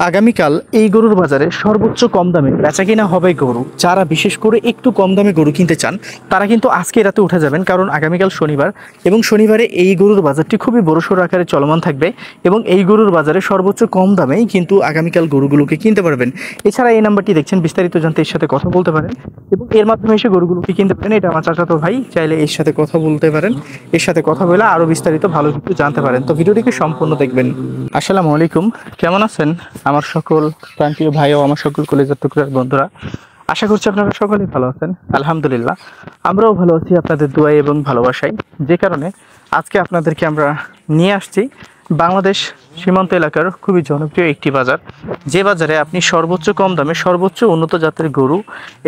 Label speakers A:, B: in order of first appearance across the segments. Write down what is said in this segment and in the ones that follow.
A: আগামীকাল এই গরুর বাজারে সর্বোচ্চ কম দামে বেচাকেনা হবে গরু। যারা বিশেষ করে একটু কম দামে গরু কিনতে চান তারা কিন্তু আজকে রাতে উঠে যাবেন, কারণ আগামীকাল শনিবার এবং শনিবারে এই গরুর বাজারটি খুবই বড়সড় আকারে চলমান থাকবে এবং এই গরুর বাজারে সর্বোচ্চ কম দামেই কিন্তু আগামীকাল গরুগুলোকে কিনতে পারবেন। এছাড়া এই নাম্বারটি দেখছেন, বিস্তারিত জানতে এর সাথে কথা বলতে পারেন এবং এর মাধ্যমে এসে গরুগুলোকে কিনতে পারেন। এটা আমার চাচাতো ভাই, চাইলে এর সাথে কথা বলতে পারেন, এর সাথে কথা বলে আরও বিস্তারিত ভালো কিছু জানতে পারেন। তো ভিডিওটিকে সম্পূর্ণ দেখবেন। আসসালামু আলাইকুম, কেমন আছেন আমার সকল প্রান্তীয় ভাই ও আমার সকল কলেজের টুকরার বন্ধুরা? আশা করছি আপনারা সকলেই ভালো আছেন। আলহামদুলিল্লাহ, আমরাও ভালো আছি আপনাদের দোয়ায় এবং ভালোবাসায়। যে কারণে আজকে আপনাদেরকে আমরা নিয়ে আসছি বাংলাদেশ সীমান্ত এলাকার খুবই জনপ্রিয় একটি বাজার, যে বাজারে আপনি সর্বোচ্চ কম দামে সর্বোচ্চ উন্নত জাতের গরু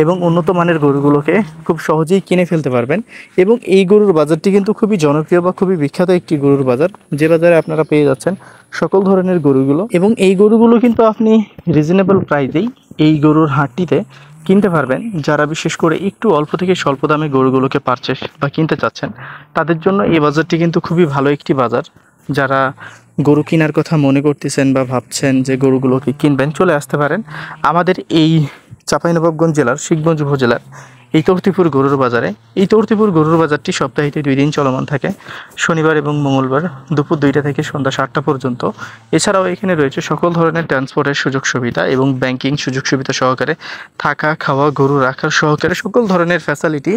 A: এবং উন্নত মানের গরুগুলোকে খুব সহজেই কিনে ফেলতে পারবেন। এবং এই গরুর বাজারটি কিন্তু খুবই জনপ্রিয় বা খুবই বিখ্যাত একটি গরুর বাজার, যে বাজারে আপনারা পেয়ে যাচ্ছেন সকল ধরনের গরুগুলো। এবং এই গরুগুলো কিন্তু আপনি রিজনেবল প্রাইসেই এই গরুর হাটটিতে কিনতে পারবেন। যারা বিশেষ করে একটু অল্প থেকে স্বল্প দামে গরুগুলোকে পারচেস বা কিনতে চাচ্ছেন তাদের জন্য এই বাজারটি কিন্তু খুবই ভালো একটি বাজার। যারা গরু কেনার কথা মনে করতেছেন বা ভাবছেন যে গরুগুলোকে কিনবেন, চলে আসতে পারেন আমাদের এই চাঁপাইনবাবগঞ্জ জেলার শিখগঞ্জ উপজেলার এই তর্তিপুর গরুর বাজারে। এই তর্তিপুর গরুর বাজারটি সপ্তাহে 2 দিন চলমান থাকে, শনিবার এবং মঙ্গলবার দুপুর 2টা থেকে সন্ধ্যা 7টা পর্যন্ত। এছাড়াও এখানে রয়েছে সকল ধরনের ট্রান্সপোর্টের সুযোগ সুবিধা এবং ব্যাংকিং সুযোগ সুবিধা সহকারে, থাকা খাওয়া গরু রাখার সহকারে সকল ধরনের ফ্যাসিলিটি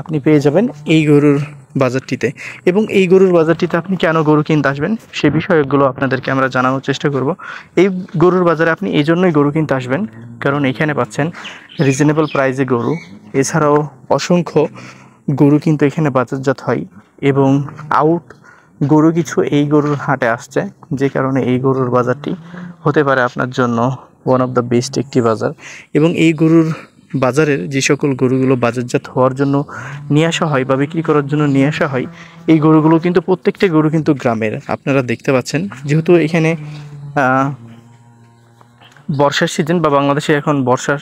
A: আপনি পেয়ে যাবেন এই গরুর বাজারটিতে। এবং এই গরুর বাজারটিতে আপনি কেন গরু কিনতে আসবেন সে বিষয়গুলো আপনাদেরকে আমরা জানানোর চেষ্টা করব। এই গরুর বাজারে আপনি এই জন্যই গরু কিনতে আসবেন কারণ এখানে পাচ্ছেন রিজনেবল প্রাইসে গরু। এছাড়াও অসংখ্য গরু কিন্তু এখানে বাজারজাত হয় এবং আউট গরু কিছু এই গরুর হাটে আসছে, যে কারণে এই গরুর বাজারটি হতে পারে আপনার জন্য ওয়ান অফ দ্য বেস্ট একটি বাজার। এবং এই গরুর বাজারের যে সকল গরুগুলো বাজারজাত হওয়ার জন্য নিয়ে আসা হয় বা বিক্রি করার জন্য নিয়ে আসা হয়, এই গরুগুলো কিন্তু প্রত্যেকটা গরু কিন্তু গ্রামের। আপনারা দেখতে পাচ্ছেন, যেহেতু এখানে বর্ষার সিজন বা বাংলাদেশে এখন বর্ষার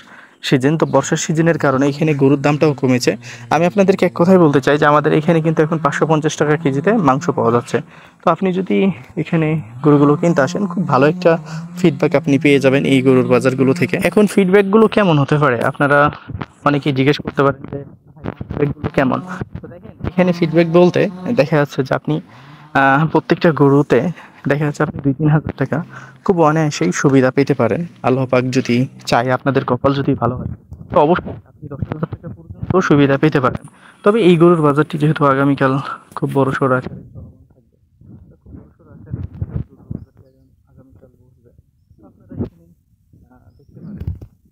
A: সিজন, তো বর্ষার সিজনের কারণে এখানে গরুর দামটাও কমেছে। আমি আপনাদেরকে এক কথাই বলতে চাই যে আমাদের এখানে কিন্তু এখন 550 টাকা কেজিতে মাংস পাওয়া যাচ্ছে। তো আপনি যদি এখানে গরুগুলো কিনতে আসেন, খুব ভালো একটা ফিডব্যাক আপনি পেয়ে যাবেন এই গরুর বাজারগুলো থেকে। এখন ফিডব্যাকগুলো কেমন হতে পারে আপনারা অনেকেই জিজ্ঞেস করতে পারেন যে ফিডব্যাকগুলো কেমন। তো দেখেন, এখানে ফিডব্যাক বলতে দেখা যাচ্ছে যে আপনি প্রত্যেকটা গরুতে দেখা যাচ্ছে আপনি 2-3 হাজার টাকা খুব অনায়াসেই সুবিধা পেতে পারেন। আল্লাহ পাক যদি চায়, আপনাদের কপাল যদি ভালো হয়, তো অবশ্যই আপনি 10,000 টাকা পর্যন্ত সুবিধা পেতে পারেন। তবে এই গরুর বাজারটি যেহেতু আগামীকাল খুব বড় সড় আকারে চলমান থাকবে, খুব বড় সড় আকারে গরুর বাজারটি আগামীকাল বসবে। আপনারা এখানে দেখতে পারেন,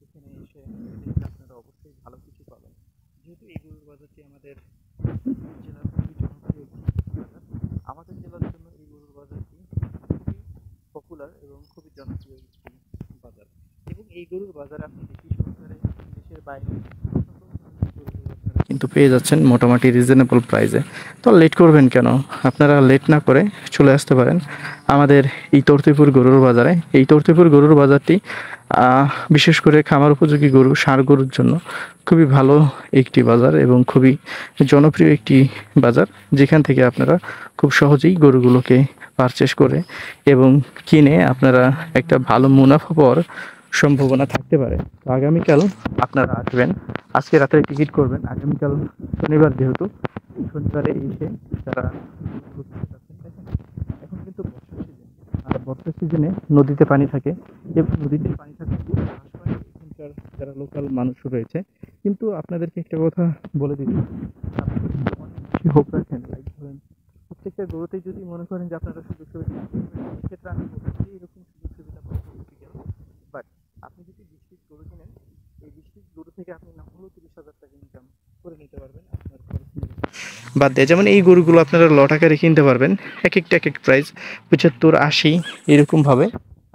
A: এখানে এসে দেখলে আপনারা অবশ্যই ভালো কিছু পাবেন। যেহেতু এই গরুর বাজারটি আমাদের জেলার খুবই জনপ্রিয় একটি বাজার, আমাদের জেলার জন্য এই গরুর বাজারটি খুবই পপুলার এবং খুবই জনপ্রিয় একটি বাজার। এবং এই গরুর বাজারে আপনি দেশি সহকারে দেশের বাইরে কিন্তু পেয়ে যাচ্ছেন মোটামুটি রিজনেবল প্রাইসে। তো লেট করবেন কেন? আপনারা লেট না করে চলে আসতে পারেন আমাদের এই তর্তিপুর গরুর বাজারে। এই তর্তিপুর গরুর বাজারটি বিশেষ করে খামার উপযোগী গরু, ষাঁড় গরুর জন্য খুবই ভালো একটি বাজার এবং খুবই জনপ্রিয় একটি বাজার, যেখান থেকে আপনারা খুব সহজেই গরুগুলোকে পারচেস করে এবং কিনে আপনারা একটা ভালো মুনাফা পাওয়ার সম্ভাবনা থাকতে পারে। তো আগামীকাল আপনারা আসবেন, আজকে রাতে টিকিট করবেন। আগামীকাল শনিবার, যেহেতু শনিবারে এসে যারা এখন কিন্তু বর্ষার সিজন, আর বর্ষার সিজনে নদীতে পানি থাকে এবং নদীতে পানি থাকলে এখানকার যারা লোকাল মানুষ রয়েছে, কিন্তু আপনাদেরকে একটা কথা বলে দিচ্ছি, অনেক বেশি হোপ রাখেন। লাইক ধরেন প্রত্যেকটা গরুতেই যদি মনে করেন যে আপনারা সুযোগ সুবিধা, সেক্ষেত্রে আমি বলছি যে এরকম সুযোগ সুবিধা পাওয়া। বাট আপনি যদি 20 পিস গরু কিনেন, এই 20 পিস গরু থেকে আপনি না হলেও 30,000 টাকা ইনকাম করে নিতে পারবেন আপনার খরচ বাদ দিয়ে। যেমন এই গরুগুলো আপনারা লট আকারে কিনতে পারবেন, এক একটা এক এক প্রাইস 75-80 এরকমভাবে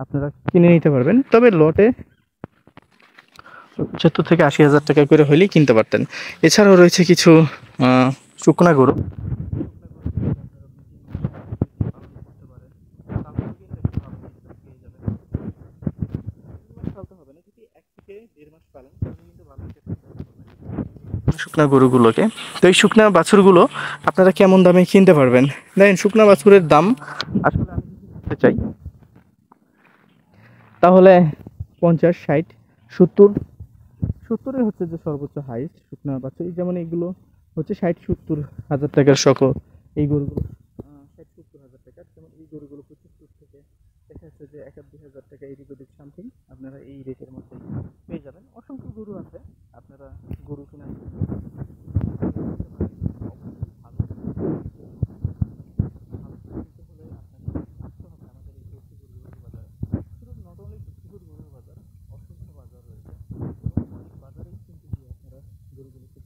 A: আপনারা কিনে নিতে পারবেন। তবে লটে 75,000-80,000 টাকা করে হলেই কিনতে পারতেন। এছাড়াও রয়েছে কিছু শুকনা গরু, শুকনা গরুগুলোকে। তো এই শুকনা বাছুরগুলো আপনারা কেমন দামে কিনতে পারবেন? দেখেন, শুকনা বাছুরের দাম আসলে আমি বলতে চাই, তাহলে 50, 60, 70, 70-ই হচ্ছে যে সর্বোচ্চ হাইস্ট শুকনো বাচ্চা। এই যেমন এইগুলো হচ্ছে 60-70 হাজার টাকার সকল এই গরুগুলো, 60-70 হাজার টাকার। যেমন এই গরুগুলো 25 থেকে দেখা যাচ্ছে যে 1-2 হাজার টাকা এদিক ওদিক সামথিং আপনারা এই রেটের মধ্যে পেয়ে যাবেন। অসংখ্য গরু আছে, আপনারা গরু কেনার জন্য অবশ্যই ভালো ভালো করে কিনতে হলে আপনাকে আসতে হবে আমাদের এই লক্ষ্মীপুর গরুর বাজারে। শুধু নট অনলি লক্ষ্মীপুর গরুর বাজার, অসংখ্য বাজার রয়েছে এবং অনেক বাজারেই কিন্তু গিয়ে আপনারা গরুগুলো খুব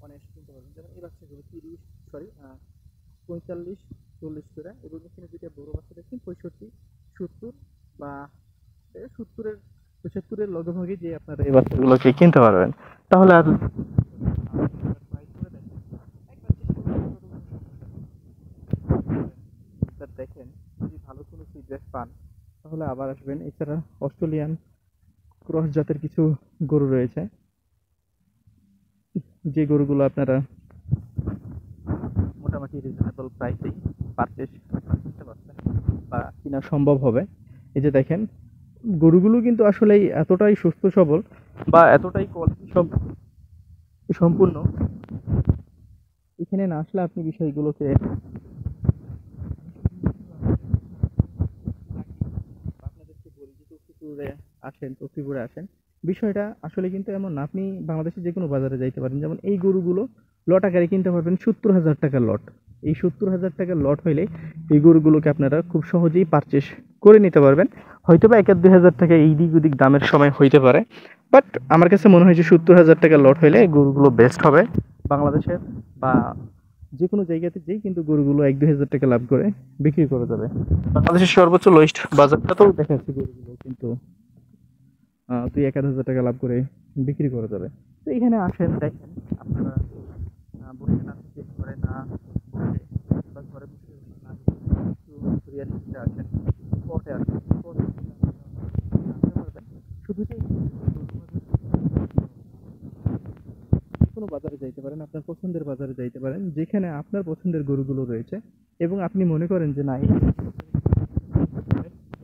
A: অনায়াসে কিনতে পারবেন। যেমন এই বাচ্চাগুলো 45-40 করে, এবং এখানে দুইটা বড় বাচ্চা দেখছেন 65-70 বা 70-75-এর লগভগে যে আপনারা এই বাচ্চাগুলোকে কিনতে পারবেন। তাহলে আর দেখেন যদি ভালো কোনো ফিডব্যাক পান তাহলে আবার আসবেন। এছাড়া অস্ট্রেলিয়ান ক্রস জাতের কিছু গরু রয়েছে, যে গরুগুলো আপনারা মোটামুটি রিজনেবল প্রাইসেই পারচেস করতে পারছেন বা কিনা সম্ভব হবে। এই যে দেখেন গরুগুলো কিন্তু আসলেই এতটাই সুস্থ সবল বা এতটাই কোয়ালিটি সম্পূর্ণ, এখানে না আসলে আপনি বিষয়গুলোকে আপনাদেরকে বলি যে তফিপুরে আসেন, বিষয়টা আসলে কিন্তু এমন না। আপনি বাংলাদেশে যে কোনো বাজারে যাইতে পারেন, যেমন এই গরুগুলো লট আকারে কিনতে পারবেন 70 হাজার টাকার লট। এই 70 হাজার টাকার লট হইলে এই গরুগুলোকে আপনারা খুব সহজেই পারচেস করে নিতে পারবেন। হয়তো বা 1-2 হাজার টাকা এই দিক ওদিক দামের সময় হইতে পারে, বাট আমার কাছে মনে হয় যে 70 হাজার টাকার লট হইলে গরুগুলো বেস্ট হবে বাংলাদেশের বা যে কোনো জায়গাতে যেই কিন্তু গরুগুলো 1-2 হাজার টাকা লাভ করে বিক্রি করে যাবে। বাংলাদেশের সর্বোচ্চ লোয়েস্ট বাজারটাতেও দেখা যাচ্ছে গরুগুলো কিন্তু 2-1 হাজার টাকা লাভ করে বিক্রি করে যাবে। তো এখানে আসেন, দেখেন আপনারা বসে না থেকে ঘরে না বসে বা ঘরে বসে না একটু রিয়ালিটিতে আসেন, স্পটে আসেন, স্পটে জানতে পারবেন শুধু যে কোনো বাজারে যাইতে পারেন, আপনার পছন্দের বাজারে যাইতে পারেন যেখানে আপনার পছন্দের গরুগুলো রয়েছে এবং আপনি মনে করেন যে না এই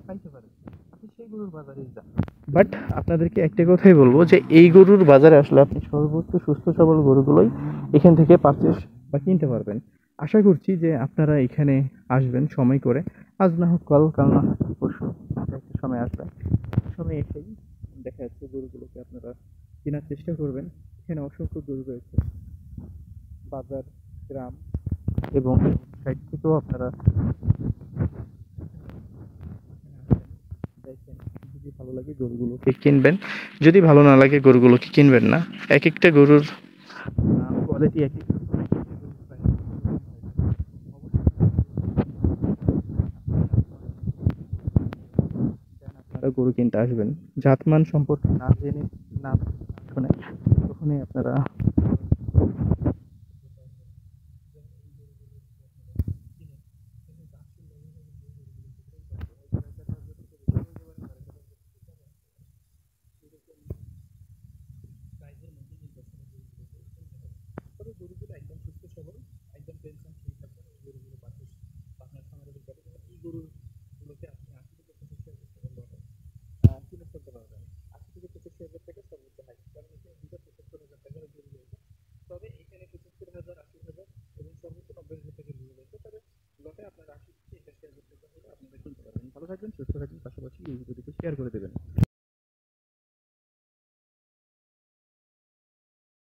A: খাইতে পারেন, আপনি সেই গরুর বাজারে যান। বাট আপনাদেরকে একটা কথাই বলবো যে এই গরুর বাজারে আসলে আপনি সর্বোচ্চ সুস্থ সবল গরুগুলোই এখান থেকে পারচেস বা কিনতে পারবেন। আশা করছি যে আপনারা এখানে আসবেন সময় করে, আজ না হোক কাল, কাল না হোক পরশু, একটা সময় আসবে, সময় এসেই দেখা যাচ্ছে গরুগুলোকে আপনারা কেনার চেষ্টা করবেন। এখানে অসংখ্য গরু রয়েছে, বাজার, গ্রাম এবং সাইড থেকেও আপনারা দেখেন। যদি ভালো লাগে গরুগুলোকে কিনবেন, যদি ভালো না লাগে গরুগুলোকে কিনবেন না। এক একটা গরুর কোয়ালিটি এক এক রকম, এক একটা গরুর প্রাইস আপনারা গরু কিনতে আসবেন, জাতমান সম্পর্কে না জেনে না শুনে তখনই আপনারা তবে গরুগুলো একদম সুস্থ সবল, একদম টেনশন ফ্রি থাকবেন এই গরুগুলো পারচেস আপনার খামারে বিক্রি করেন। এই গরুগুলোকে আপনি 80 থেকে 85 হাজার টাকার লটে কিনে ফেলতে পারবেন। 80 থেকে 85 হাজার টাকা সর্বোচ্চ হাই, কারণ এখানে 2-75 হাজার টাকার গরু রয়েছে। তবে এখানে 75 হাজার, 80 হাজার এবং সর্বোচ্চ 90 হাজার টাকার গরু রয়েছে। তবে লটে আপনার 80 থেকে 85 হাজার টাকা হলে আপনারা কিনতে পারবেন। ভালো থাকবেন, সুস্থ থাকবেন, পাশাপাশি এই ভিডিওটিকে শেয়ার করে দেবেন।